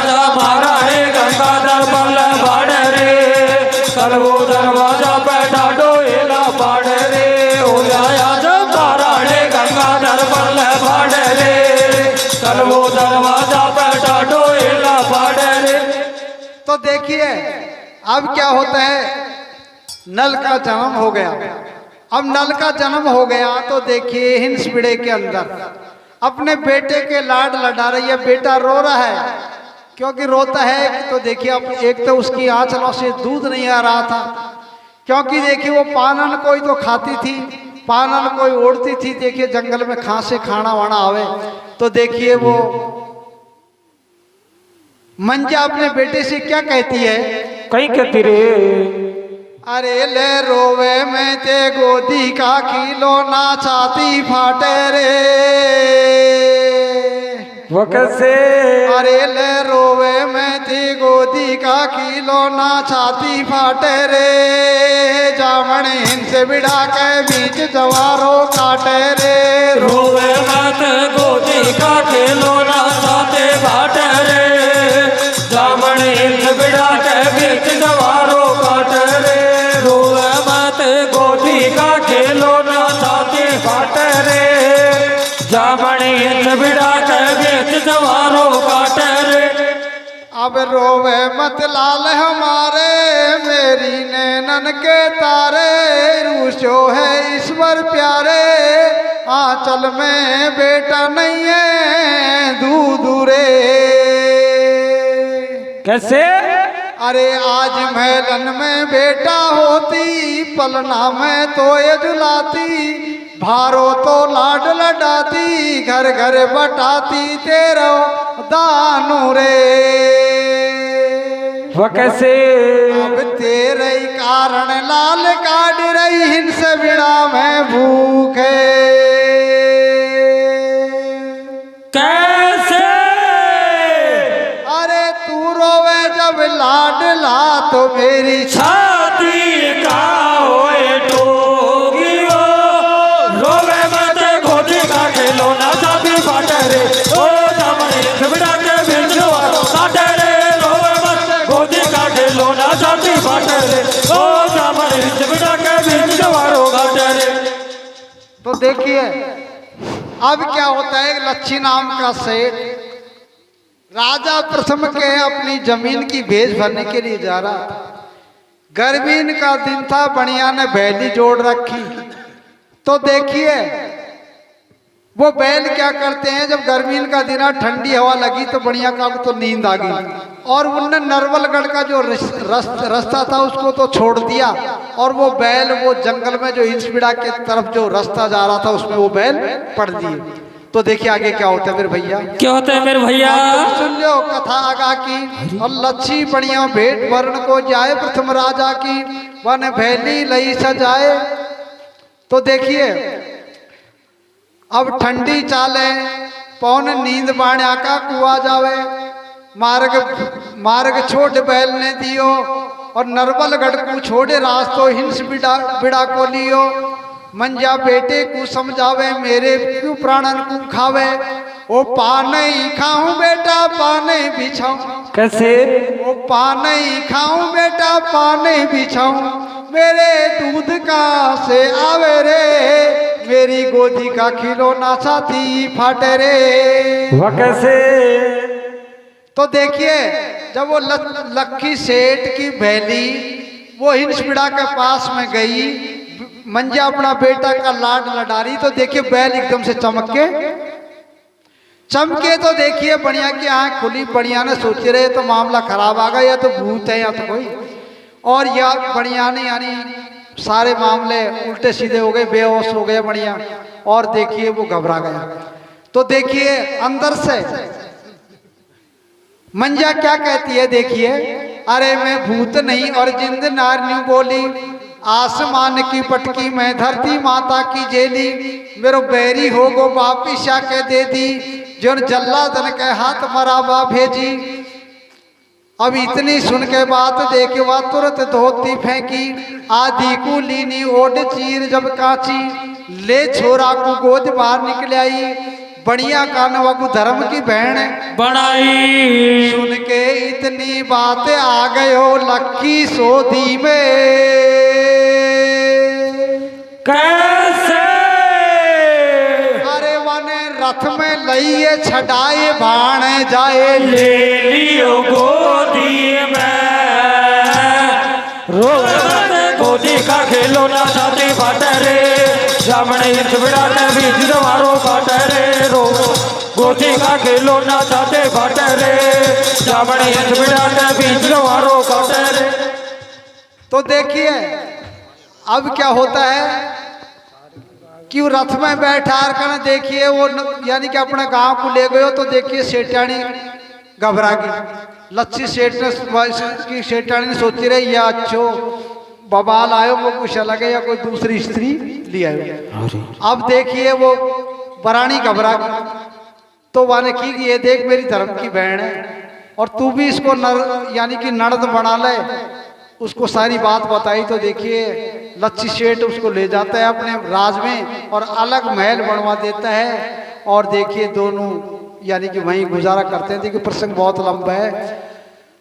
हमारा है गंगाधर बल्लभ रे, कल वो दरवाजा पे डाडो एला बाड़ रे। हो जाया जब हमारा है गंगाधर बल्लभ रे, कल वो दरवाजा पे डाडो एला बाड़ रे। तो देखिए अब क्या होता है। नल का जन्म हो गया। अब नल का जन्म हो गया तो देखिए हिंस बिड़े के अंदर अपने बेटे के लाड लड़ा रही है। बेटा रो रहा है, क्योंकि रोता है तो देखिए अब एक तो उसकी आंचलों से दूध नहीं आ रहा था, क्योंकि देखिए वो पानन कोई तो खाती थी, पानन कोई ओढ़ती थी। देखिए जंगल में कहां से खाना वाना आवे, तो देखिए वो मंजिया अपने बेटे से क्या कहती है। कहीं कहती रे, अरे ले रोवे में ते गोदी का खिलौना छाती फाटे रे। वो कैसे? अरे ले रोवे में ते गोदी का खिलौना छाती फाटे रे। जामन हिंस बिड़ा के बीच जवारों काटे रे। रोवे मत गोदी का खिलौना छाती फाटे रे। जामन हिंस बिड़ा के बीच जवारों काटे रे। रोवे मत गोदी का खिलौना छाती फाटे रे। जामन हिंस बिड़ा के बीच जवारों काटे रे। अब रोवे मत लाल हमारे, मेरी नैनन के तारे। रूसो है ईश्वर प्यारे, आंचल में बेटा नहीं है दूरे। कैसे? अरे आज महलन में बेटा होती, पलना में तो ये झुलाती। भारो तो लाड लडाती, घर घर बटाती तेरो दानू रे। वो कैसे? अब तेरे ही कारण लाल काट रही हिंस बिड़ा में भूखे। कैसे? अरे तू रोवे जब लाडला तो मेरी छाती का होए टोगियो। रोवे मत गोदी का खिलौना छाती फाटे रे। ओ जामन बिड़ा के बीच जवारों काटे रे। रोवे मत गोदी का खिलौना छाती फाटे रे। ओ जामन बिड़ा के बीच जवारों काटे रे। तो देखिए अब क्या होता है। एक लच्छी नाम का सेठ राजा प्रथम के अपनी जमीन की भेज भरने के लिए जा रहा था। गर्मीन का दिन था, बनिया ने बैली जोड़ रखी। तो देखिए वो बैल क्या करते हैं, जब गर्मीन का दिन आ ठंडी हवा लगी तो बढ़िया का तो नींद आ गई, और उनने नरवलगढ़ का जो रास्ता था उसको तो छोड़ दिया, और वो बैल वो जंगल में जो हिंसबिड़ा के तरफ जो रास्ता जा रहा था उसमें वो बैल पड़ दिए। तो देखिए आगे क्या होता है मेरे भैया। क्या होता है मेरे भैया? सुन लो कथा आगा की। और लच्छी बढ़िया भेंट वर्ण को जाए प्रथम राजा की, वन भैली लई सजाए। तो देखिए अब ठंडी चाले पौन नींद बाण्या का कुआ जावे, मार्ग छोड़ बैल ने दियो, और नरबल गढ़ छोड़े रास्तो हिंस बिड़ा को लियो। मंजा बेटे को समझावे मेरे क्यों प्राणन को खावे, ओ पा नहीं खाऊं बेटा पा नहीं बिछाऊं। कैसे? ओ पा नहीं खाऊं बेटा पा नहीं बिछाऊं, मेरे दूध का से आवे रे, मेरी गोदी का खिलौना साथी फाटे रे। वह कैसे? तो देखिए जब वो लक्की सेठ की भैली वो हिंसबिड़ा के पास में गई, मंजा अपना बेटा का लाड लड़ा रही, तो देखिए बैल एकदम से चमके तो देखिए बढ़िया की आंख खुली। बढ़िया ने सोच रहे तो मामला खराब आ गया, या तो भूत है या तो कोई और, या बढ़िया ने यानी सारे मामले उल्टे सीधे हो गए, बेहोश हो गए बढ़िया। और देखिए वो घबरा गया। तो देखिए अंदर से मंजा क्या कहती है, देखिए अरे मैं भूत नहीं और जिंद नारनी बोली, आसमान की पटकी मैं धरती माता की जेली, मेरो बैरी हो गो वापिस आके दे दी, जो जल्लादन के हाथ मराबा भेजी। अब इतनी सुन के बात देखे वह तुरंत धोती फेंकी, आधी को लीनी ओड चीर जब काची, ले छोरा को गोद बाहर निकल आई, बढ़िया कानवा को धर्म की बहन बनाई। सुन के इतनी बात आ गयो लक्की सोधी में, कैसे? अरे वने रथ में लइए छड़ाए बाण जाए, ले लियो गोदी में, गोदी का खिलौना साथी फाटे जामने हिंसबिड़ा के बीच मारो फाटे रे, रो गोदी का खिलौना साथे फाटे जामने हिंसबिड़ा के बीच मारो फाटे रे। तो देखिए अब क्या होता है कि वो रथ में बैठा कर देखिए वो यानी कि अपने गांव को ले गए। तो देखिए सेठानी घबरा गई। लच्छी सेठ ने सेठानी ने सोची रही या अच्छो बबाल आयो वो कुछ अलग है या कोई दूसरी स्त्री ले आयो। अब देखिए वो बरानी घबरा गई। तो वाने की ये देख मेरी धर्म की बहन है और तू भी इसको यानी कि नड़द बना ले। उसको सारी बात बताई। तो देखिए लच्छी सेठ उसको ले जाता है अपने राज में और अलग महल बनवा देता है। और देखिए दोनों यानी कि वहीं गुजारा करते हैं। देखिए प्रसंग बहुत लंबा है।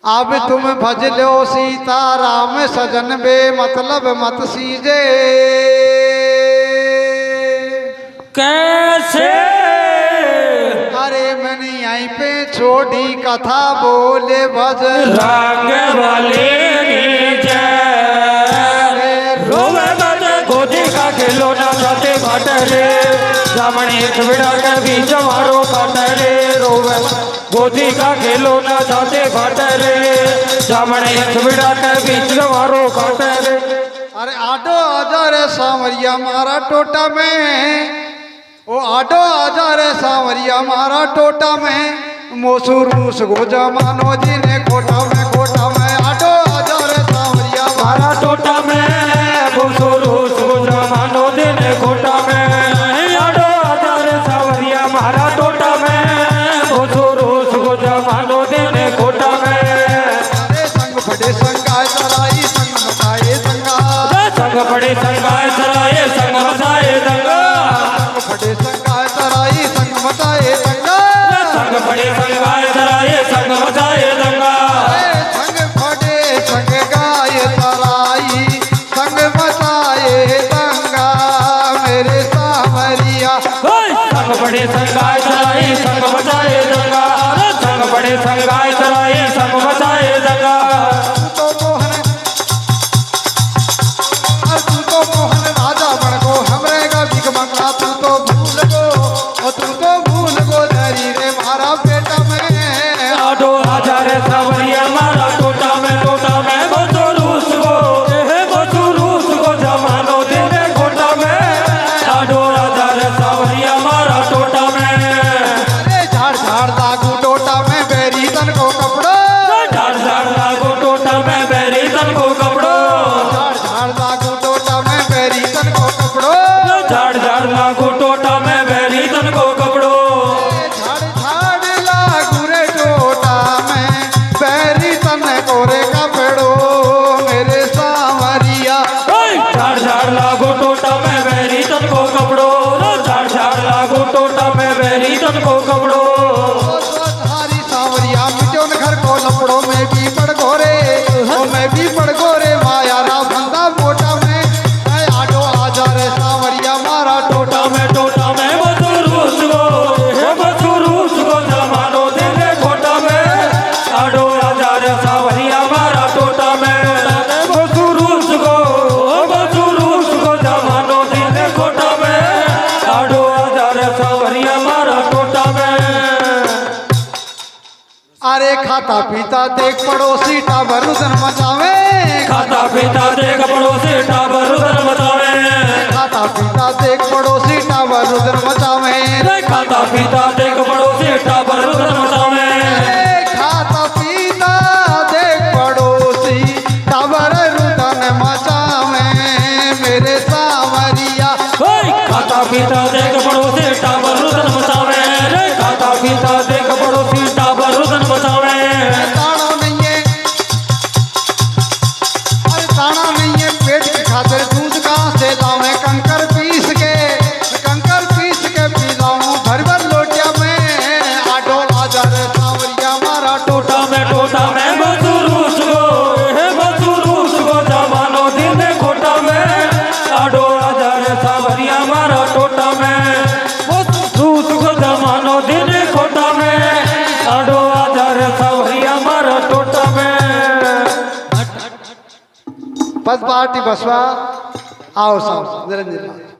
अब तुम भज लो सीता राम सजन बे मतलब मत सीजे। कैसे? अरे मैंने यहीं पे छोड़ी कथा बोले भज रंग वाले गोदी का खिलौना साथे फाटे जामने हिंसबिड़ा के बीच मारो फाटे रोवे गोदी का खिलौना साथे फाटे जामने हिंसबिड़ा के बीच मारो फाटे। अरे आडो आजा रे सांवरिया मारा टोटा में, ओ आडो आजा रे सांवरिया मारा टोटा में, मोसूरूस गो जमानो जी ने कोटा में आडो आजा रे सांवरिया मारा टोटा में, मोसूरूस गो जमानो जी ने कोटा में, आडो आजा रे सांवरिया मारा टोटा में, मोसूरूस गो जमानो जी ने कोटा में। अरे संग फटे संगाय सराई संग मचाए दंगा, संग फटे संगाय सराय संग मचाए दंगा, फटे संगाय सराई संग मचाए दंगा, संग फटे संगाय सराय संग मचाए दंगा, संग फटे संग गाय सराई संग मचाए दंगा मेरे सांवरिया। संग फटे संगाय सराय संग मचाए दंगा, संग फटे संगाय सराय संग मचाए दंगा। तू तो मोहन राजा बन गो हमरे का भिख मंगला, तू तो भूल गो धरी रे मारा बेटा में, आडो आजा रे सांवरिया मारा टोटा में मोसूरूस गो जमानो देने कोटा में, आडो आजा रे सांवरिया मारा टोटा में। अरे खाता पीता देख पड़ोसी टाबर रुदन मचावे, खाता पीता देख पड़ोसी टाबर रुदन मचावे, खाता पीता देख पड़ोसी टाबर रुदन मचावे, खाता पीता देख पड़ोसी टाबर रुदन मचावे, खाता पीता देख पड़ोसी टाबर रुदन मचावे मेरे सावरिया। खाता पीता देख पड़ोसी टाबर रुदन मचावे, खाता पीता देख पड़ोसी टाबर रुदन मचावे। ताना नहीं है, अरे ताना नहीं है पेट की खातिर दूध कहाँ से लावे, कंकर पीस के पी लाऊं भर भर लोटिया में आटो आजार सावरिया मारा टोटा में बसुरूस गो जमानो दिन खोटा में आडो आजार सावरिया मारा टोटा में बसुरूस गो जमानो दिन खोटा में आडो आजार सावरिया मारा टोटा में। पद पार्टी बसवा आओ साहब निरंजन।